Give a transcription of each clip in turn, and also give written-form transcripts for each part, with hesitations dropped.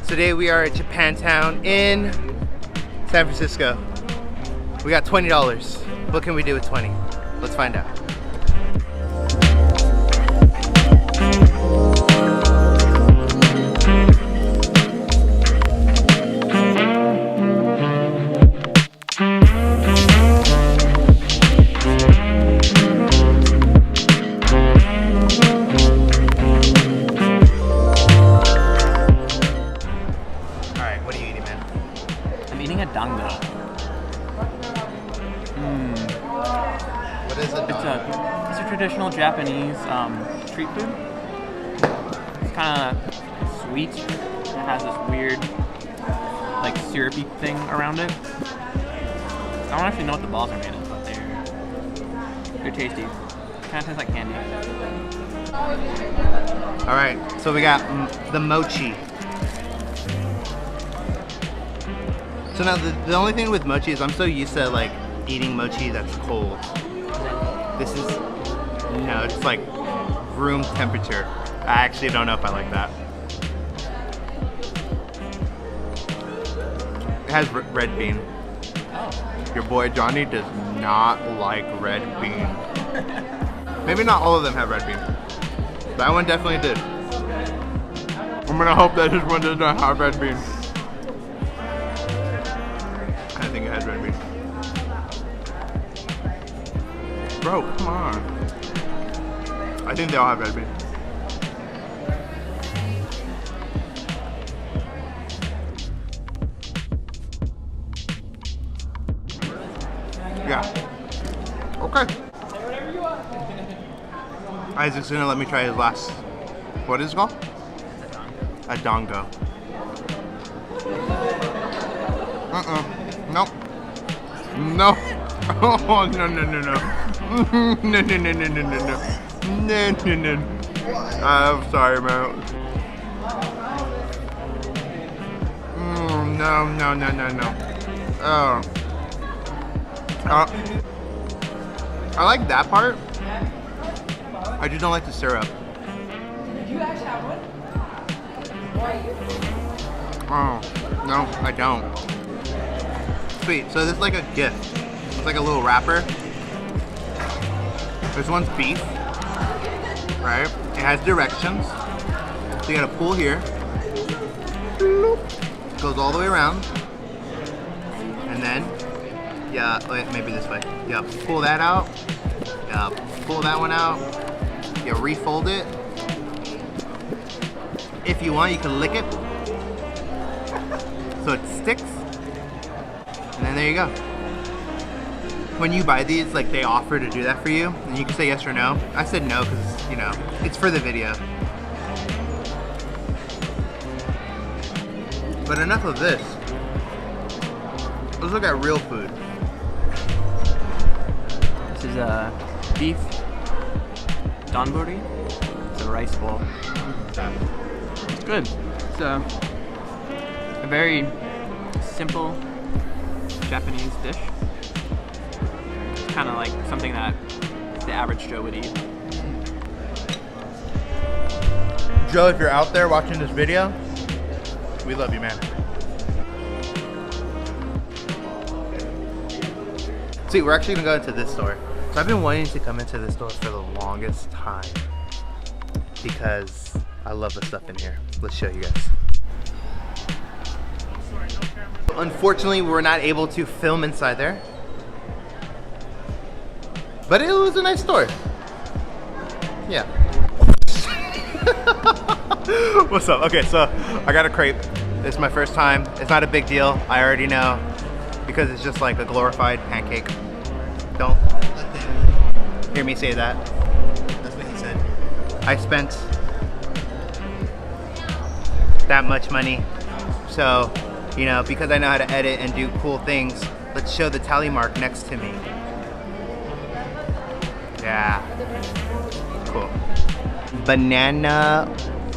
Today we are at Japantown in San Francisco. We got $20. What can we do with 20? Let's find out. Alright, what are you eating, man? I'm eating a dango. What is it? It's a traditional Japanese street food. It's kind of sweet. It has this weird, like, syrupy thing around it. I don't actually know what the balls are made of, but they're tasty. Kind of tastes like candy. Alright, so we got the mochi. So now the only thing with mochi is I'm so used to like eating mochi that's cold. This is, you know, it's like room temperature. I actually don't know if I like that. It has red bean. Your boy Johnny does not like red bean. Maybe not all of them have red bean. That one definitely did. I'm gonna hope that this one does not have red bean. I think it has red bean. Bro, come on. I think they all have red bean. Yeah. Okay. Isaac's gonna let me try his last. What is it called? A dango. Nope. No. Oh, no, no, no, no. No, no, no, no, no, no, no. No, no, no. I'm sorry, man. No, no, no, no, no. Oh. I like that part. I just don't like the syrup. Did you guys have one? Why are you? Oh, no, I don't. Sweet, so this is like a gift. It's like a little wrapper. This one's beef, right? It has directions. So you gotta pull here. Goes all the way around. And then, yeah, wait, maybe this way. Yeah, pull that out. Yeah, pull that one out. You refold it. If you want, you can lick it. So it sticks. And then there you go. When you buy these, like they offer to do that for you, and you can say yes or no. I said no because, you know, it's for the video. But enough of this. Let's look at real food. This is a beef donburi. It's a rice bowl. It's good. It's a very simple Japanese dish. It's kind of like something that the average Joe would eat. Joe, if you're out there watching this video, we love you, man. See, we're actually gonna go into this store. So I've been wanting to come into this store for the longest time because I love the stuff in here. Let's show you guys. Unfortunately, we were not able to film inside there, but it was a nice store. Yeah. What's up? Okay, so I got a crepe. This is my first time. It's not a big deal. I already know because it's just like a glorified pancake. Don't let them hear me say that. That's what he said. I spent that much money. So, you know, because I know how to edit and do cool things, let's show the tally mark next to me. Yeah. Cool. Banana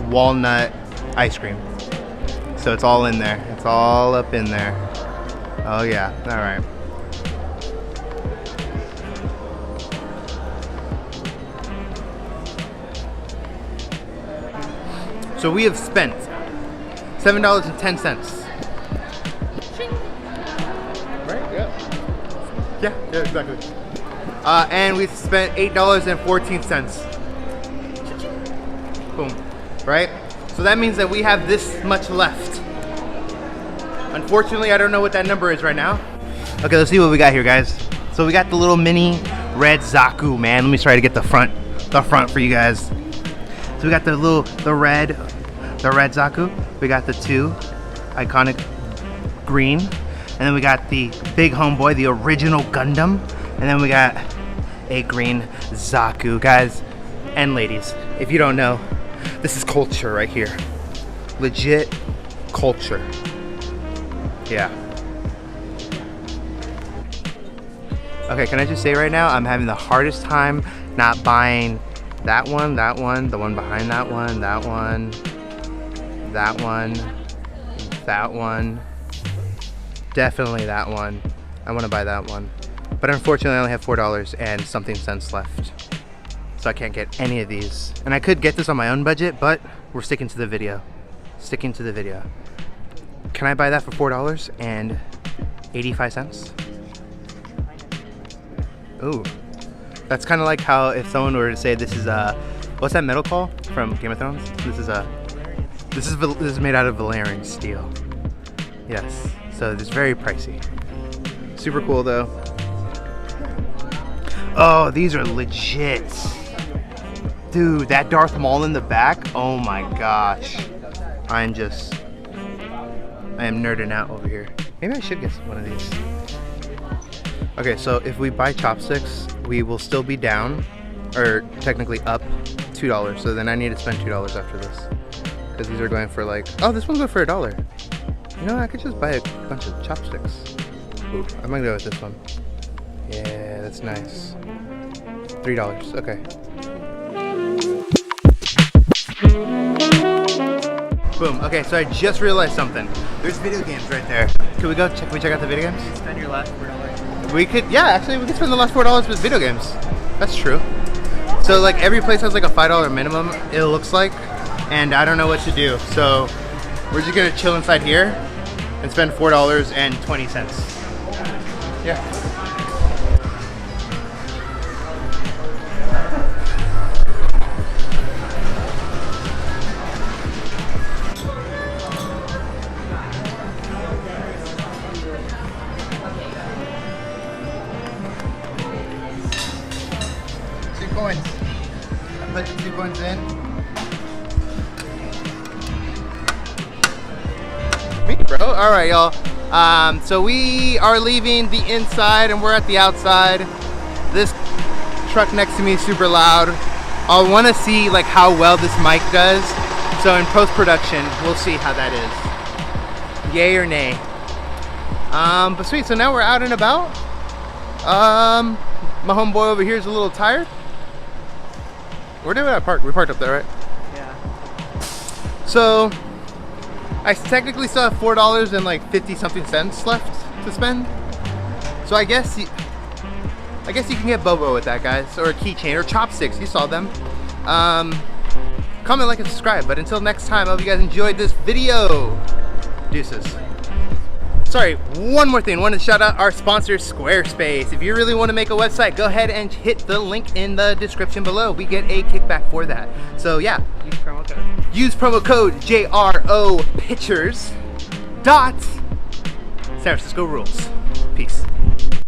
walnut ice cream. So it's all in there. It's all up in there. Oh yeah, all right. So we have spent $7.10. Right? Yeah. Yeah, exactly. And we spent $8.14. Boom. Right? So that means that we have this much left. Unfortunately, I don't know what that number is right now. Okay, let's see what we got here, guys. So we got the little mini red Zaku, man. Let me try to get the front for you guys. So we got the red Zaku. We got the 2 iconic green, and then we got the big homeboy, the original Gundam, and then we got a green Zaku, guys and ladies. If you don't know, this is culture right here. Legit culture. Yeah. Okay, can I just say right now, I'm having the hardest time not buying that one, the one behind that one, that one. Definitely that one. I want to buy that one. But unfortunately, I only have $4 and something cents left. So I can't get any of these. And I could get this on my own budget, but we're sticking to the video. Can I buy that for $4.85? Ooh. That's kind of like how if someone were to say this is what's that metal called from Game of Thrones? This is made out of Valerian steel. Yes. So it's very pricey. Super cool though. Oh, these are legit. Dude, that Darth Maul in the back. Oh my gosh. I am nerding out over here. Maybe I should get one of these. Okay, so if we buy chopsticks, we will still be down, or technically up $2. So then I need to spend $2 after this. Because these are going for like, oh, this one's going for $1. You know, I could just buy a bunch of chopsticks. Ooh, I'm gonna go with this one. Yeah, that's nice. $3, okay. Boom. Okay, so I just realized something. There's video games right there. Can we check out the video games? Spend your last $4. We could, yeah, actually, we could spend the last $4 with video games. That's true. So, like, every place has like a $5 minimum, it looks like, and I don't know what to do. So, we're just gonna chill inside here and spend $4.20. Yeah. Coins. I put the 2 coins in. Me, bro. All right, y'all. So we are leaving the inside and we're at the outside. This truck next to me is super loud. I want to see like how well this mic does. So in post-production, we'll see how that is. Yay or nay. But sweet. So now we're out and about. My homeboy over here is a little tired. Where did I park? We parked up there, right? Yeah. So, I technically still have $4 and like 50 something cents left to spend. So I guess you can get Bobo with that, guys, or a keychain or chopsticks. You saw them. Comment, like, and subscribe. But until next time, I hope you guys enjoyed this video. Deuces. Sorry, one more thing. I want to shout out our sponsor, Squarespace. If you really want to make a website, go ahead and hit the link in the description below. We get a kickback for that. So yeah, use promo code JROPictures. San Francisco Rules. Peace.